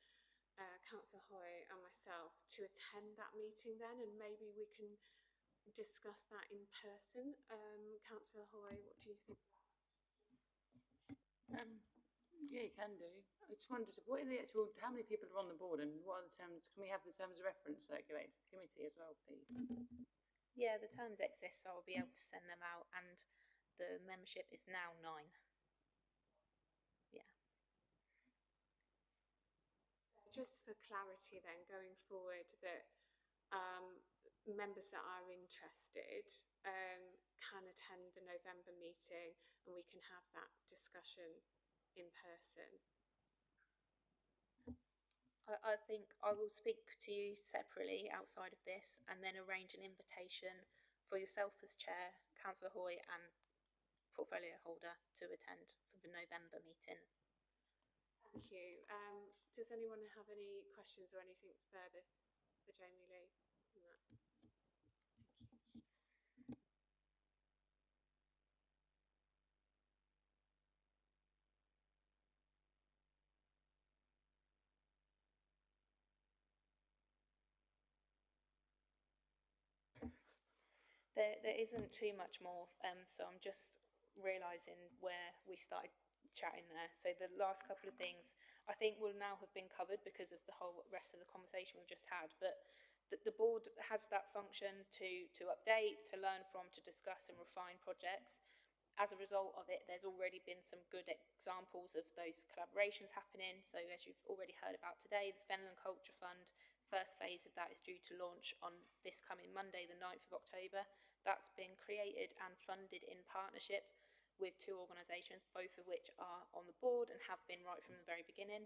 Councillor Hoy and myself, to attend that meeting then, and maybe we can discuss that in person. Councillor Hoy, what do you think? Yeah, you can do. I just wondered, what are the actual, how many people are on the board and what are the terms, can we have the terms of reference circulated to the committee as well, please? Yeah, the terms exist, so I'll be able to send them out, and the membership is now 9. Yeah. Just for clarity then, going forward, that members that are interested can attend the November meeting and we can have that discussion in person. I think I will speak to you separately outside of this and then arrange an invitation for yourself as chair, Councillor Hoy and portfolio holder to attend for the November meeting. Thank you. Does anyone have any questions or anything further for Jamie Lee on that? Thank you. There isn't too much more, so I'm just realising where we started chatting there. So the last couple of things I think will now have been covered because of the whole rest of the conversation we've just had, but the board has that function to update, to learn from, to discuss and refine projects. As a result of it, there's already been some good examples of those collaborations happening. So as you've already heard about today, the Fenland Culture Fund, first phase of that is due to launch on this coming Monday, the 9th of October. That's been created and funded in partnership with 2 organisations, both of which are on the board and have been right from the very beginning.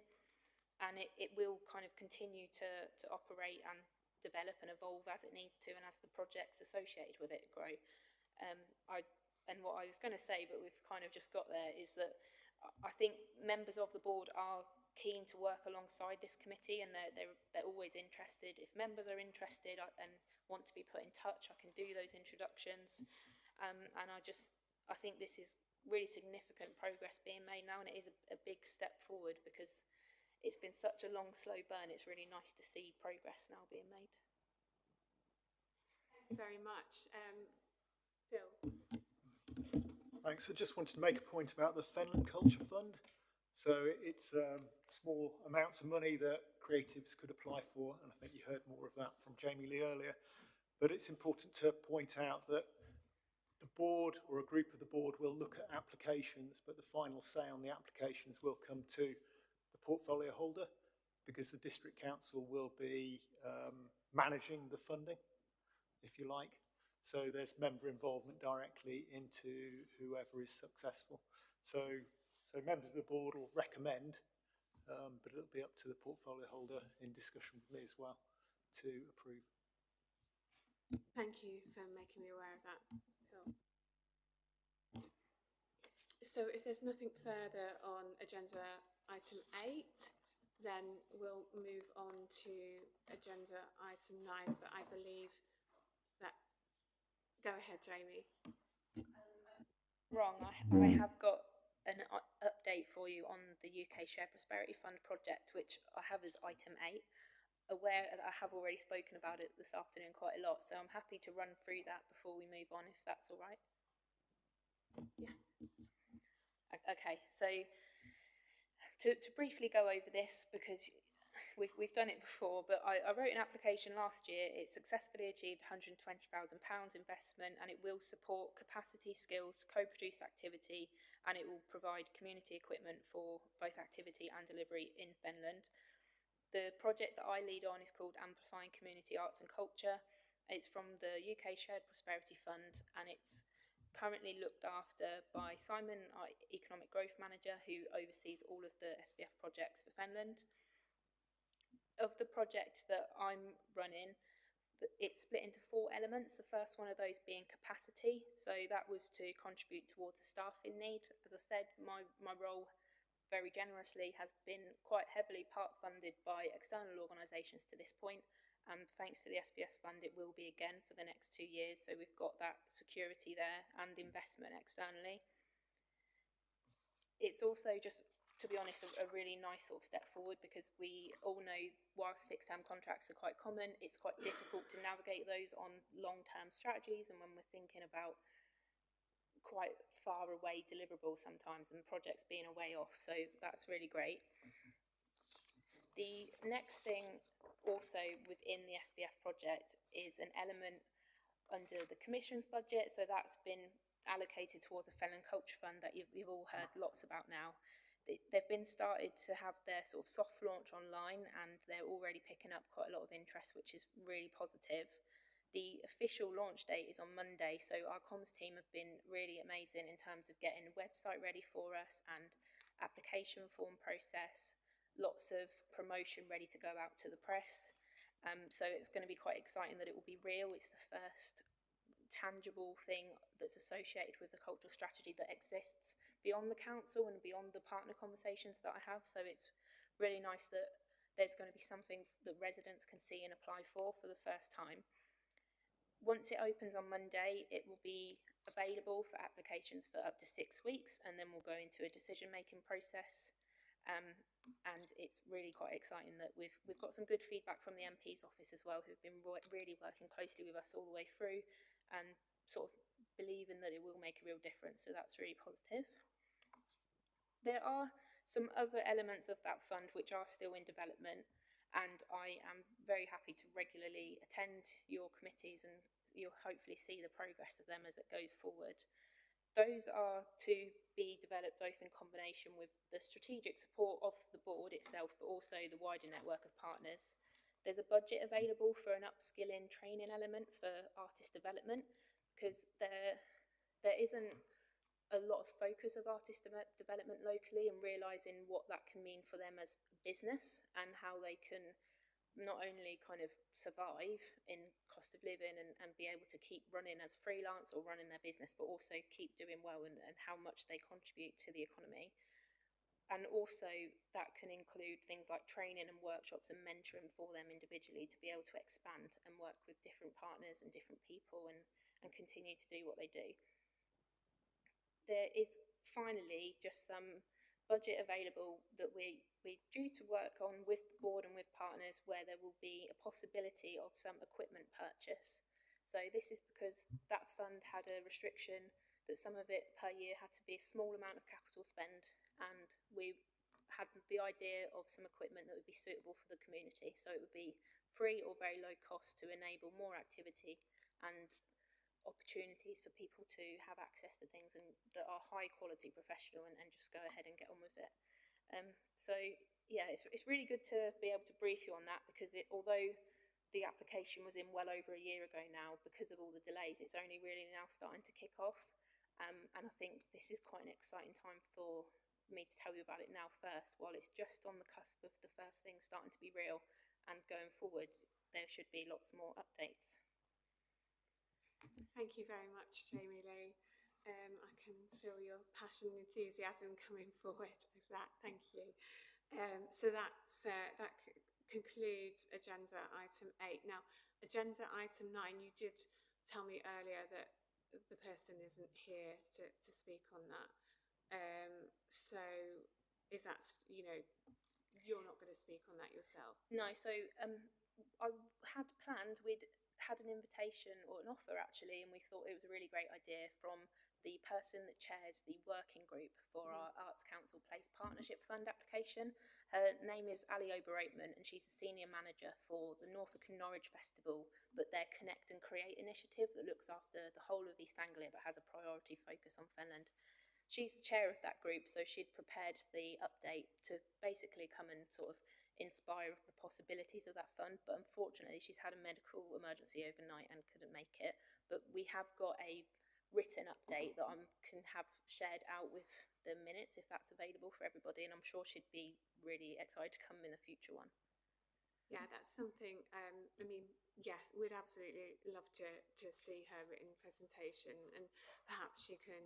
And it will kind of continue to operate and develop and evolve as it needs to and as the projects associated with it grow. And what I was going to say, but we've kind of just got there, is that I think members of the board are keen to work alongside this committee, and they're always interested. If members are interested and want to be put in touch, I can do those introductions. And I think this is really significant progress being made now, and it is a big step forward because it's been such a long, slow burn. It's really nice to see progress now being made. Thank you very much. Phil. Thanks. I just wanted to make a point about the Fenland Culture Fund. So it's small amounts of money that creatives could apply for, and I think you heard more of that from Jamie Lee earlier. But it's important to point out that the board or a group of the board will look at applications, but the final say on the applications will come to the portfolio holder, because the district council will be managing the funding, if you like. So there's member involvement directly into whoever is successful. So members of the board will recommend, but it'll be up to the portfolio holder in discussion with me as well to approve. Thank you for making me aware of that, Phil. So if there's nothing further on agenda item 8, then we'll move on to agenda item 9, but I believe that... Go ahead, Jamie. Wrong. I have got update for you on the UK Shared Prosperity Fund project, which I have as item 8. Aware that I have already spoken about it this afternoon quite a lot, so I'm happy to run through that before we move on, if that's all right. Yeah. Okay, so to briefly go over this, because we've done it before, but I wrote an application last year. It successfully achieved £120,000 investment, and it will support capacity, skills, co-produced activity, and it will provide community equipment for both activity and delivery in Fenland. The project that I lead on is called Amplifying Community Arts and Culture. It's from the UK Shared Prosperity Fund, and it's currently looked after by Simon, our Economic Growth Manager, who oversees all of the SPF projects for Fenland. Of the project that I'm running, it's split into 4 elements. The first one of those being capacity. So that was to contribute towards the staffing need. As I said, my role very generously has been quite heavily part funded by external organisations to this point. Thanks to the SPS fund, it will be again for the next 2 years. So we've got that security there and investment externally. It's also just, to be honest, a really nice sort of step forward, because we all know whilst fixed term contracts are quite common, it's quite difficult to navigate those on long-term strategies, and when we're thinking about quite far away deliverables sometimes and projects being a way off, so that's really great. The next thing also within the SPF project is an element under the Commission's budget, so that's been allocated towards a Fenland Culture Fund that you've all heard lots about now. They've been started to have their sort of soft launch online, and they're already picking up quite a lot of interest, which is really positive. The official launch date is on Monday, so our comms team have been really amazing in terms of getting a website ready for us and application form process, lots of promotion ready to go out to the press. So it's going to be quite exciting that it will be real. It's the first tangible thing that's associated with the cultural strategy that exists beyond the council and beyond the partner conversations that I have. So it's really nice that there's going to be something that residents can see and apply for the first time. Once it opens on Monday, it will be available for applications for up to 6 weeks, and then we'll go into a decision-making process. And it's really quite exciting that we've got some good feedback from the MP's office as well, who've been really working closely with us all the way through and sort of believing that it will make a real difference. So that's really positive. There are some other elements of that fund which are still in development, and I am very happy to regularly attend your committees, and you'll hopefully see the progress of them as it goes forward. Those are to be developed both in combination with the strategic support of the board itself, but also the wider network of partners. There's a budget available for an upskilling training element for artist development, because there isn't a lot of focus of artist development locally, and realising what that can mean for them as a business and how they can not only kind of survive in cost of living and be able to keep running as freelance or running their business, but also keep doing well, and how much they contribute to the economy. And also that can include things like training and workshops and mentoring for them individually to be able to expand and work with different partners and different people and continue to do what they do. There is finally just some budget available that we're due to work on with the board and with partners, where there will be a possibility of some equipment purchase. So this is because that fund had a restriction that some of it per year had to be a small amount of capital spend, and we had the idea of some equipment that would be suitable for the community. So it would be free or very low cost to enable more activity and opportunities for people to have access to things and that are high quality professional, and just go ahead and get on with it. So yeah, it's really good to be able to brief you on that, because although the application was in well over a year ago now, because of all the delays, it's only really now starting to kick off. And I think this is quite an exciting time for me to tell you about it now first, while it's just on the cusp of the first thing starting to be real, and going forward there should be lots more updates. Thank you very much, Jamie Lee. I can feel your passion and enthusiasm coming forward with that. Thank you. So that concludes agenda item 8. Now, agenda item 9, you did tell me earlier that the person isn't here to speak on that. So is that, you're not going to speak on that yourself? No, so I had planned, we'd had an invitation or an offer actually, and we thought it was a really great idea from the person that chairs the working group for our Arts Council Place Partnership Fund application. Her name is Ali Ober-Oatman, and she's a senior manager for the Norfolk and Norwich Festival, but their Connect and Create initiative that looks after the whole of East Anglia but has a priority focus on Fenland. She's the chair of that group, so she'd prepared the update to basically come and sort of inspire the possibilities of that fund, but unfortunately she's had a medical emergency overnight and couldn't make it. But we have got a written update that I can have shared out with the minutes if that's available for everybody, and I'm sure she'd be really excited to come in a future one. Yeah, that's something, yes, we'd absolutely love to see her written presentation, and perhaps she can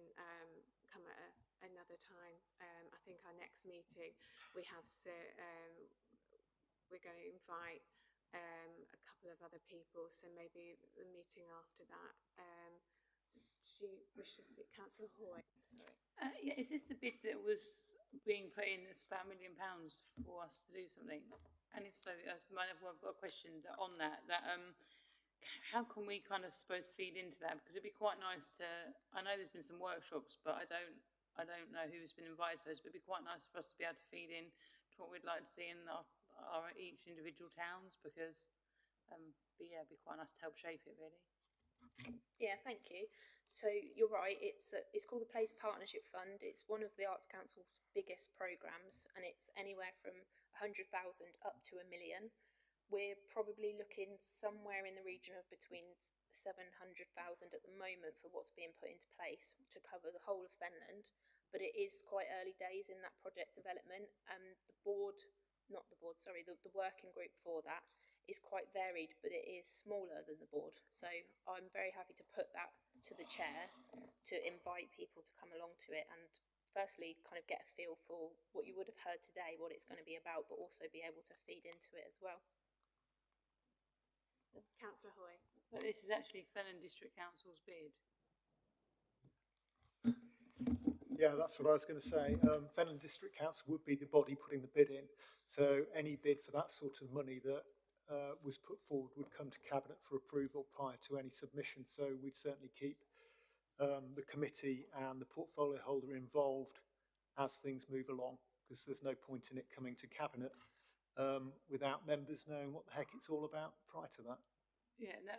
come at another time. I think our next meeting, we're going to invite a couple of other people, so maybe the meeting after that. Do you wish to speak? Councillor Hoy, sorry. Yeah, is this the bid that was being put in that's about £1 million for us to do something? And if so, I've got a question on that. How can we kind of feed into that? Because it'd be quite nice to. I know there's been some workshops, but I don't know who's been invited to those. But it'd be quite nice for us to be able to feed in to what we'd like to see in our each individual towns. Because, it'd be quite nice to help shape it really. Yeah, thank you. So you're right, it's called the Place Partnership Fund. It's one of the Arts Council's biggest programmes, and it's anywhere from 100,000 up to £1 million. We're probably looking somewhere in the region of between 700,000 at the moment for what's being put into place to cover the whole of Fenland, but it is quite early days in that project development. The working group for that is quite varied, but it is smaller than the board. So I'm very happy to put that to the chair to invite people to come along to it and firstly kind of get a feel for what you would have heard today, what it's going to be about, but also be able to feed into it as well. Councillor Hoy. But this is actually Fenland District Council's bid. Yeah, that's what I was going to say. Fenland District Council would be the body putting the bid in. So any bid for that sort of money that was put forward would come to Cabinet for approval prior to any submission. So we'd certainly keep the committee and the portfolio holder involved as things move along, because there's no point in it coming to Cabinet without members knowing what the heck it's all about prior to that. Yeah, and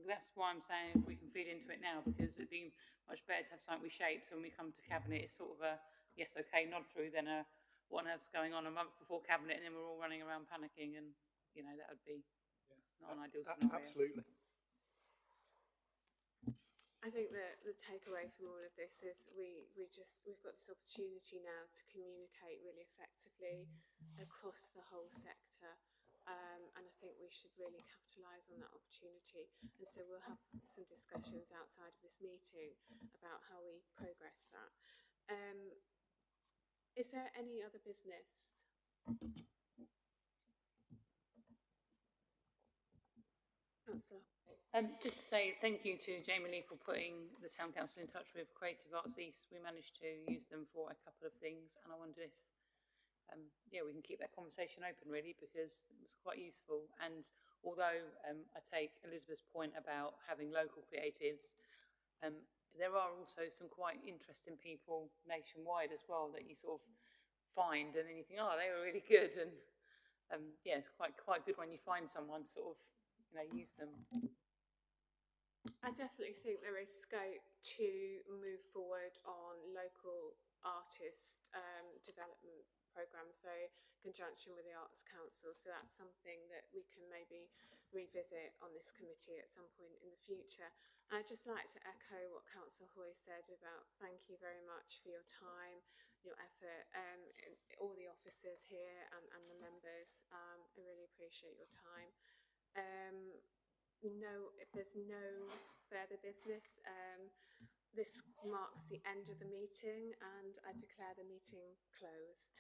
that's why I'm saying if we can feed into it now, because it'd be much better to have something we shape. So when we come to Cabinet, it's sort of a yes, okay, nod through, then what on earth's going on a month before Cabinet, and then we're all running around panicking, and that would be not an ideal scenario. Absolutely. I think the takeaway from all of this is we've got this opportunity now to communicate really effectively across the whole sector. And I think we should really capitalise on that opportunity. And so we'll have some discussions outside of this meeting about how we progress that. Is there any other business? Councillor. Just to say thank you to Jamie Lee for putting the Town Council in touch with Creative Arts East. We managed to use them for a couple of things, and I wonder if we can keep that conversation open really, because it was quite useful. And although I take Elizabeth's point about having local creatives, there are also some quite interesting people nationwide as well that you sort of find, and then you think, oh, they were really good. And it's quite good when you find someone sort of use them. I definitely think there is scope to move forward on local artist development programmes, so in conjunction with the Arts Council. So that's something that we can maybe revisit on this committee at some point in the future. And I'd just like to echo what Councillor Hoy said about thank you very much for your time, your effort, all the officers here and the members. I really appreciate your time. If there's no further business, this marks the end of the meeting, and I declare the meeting closed.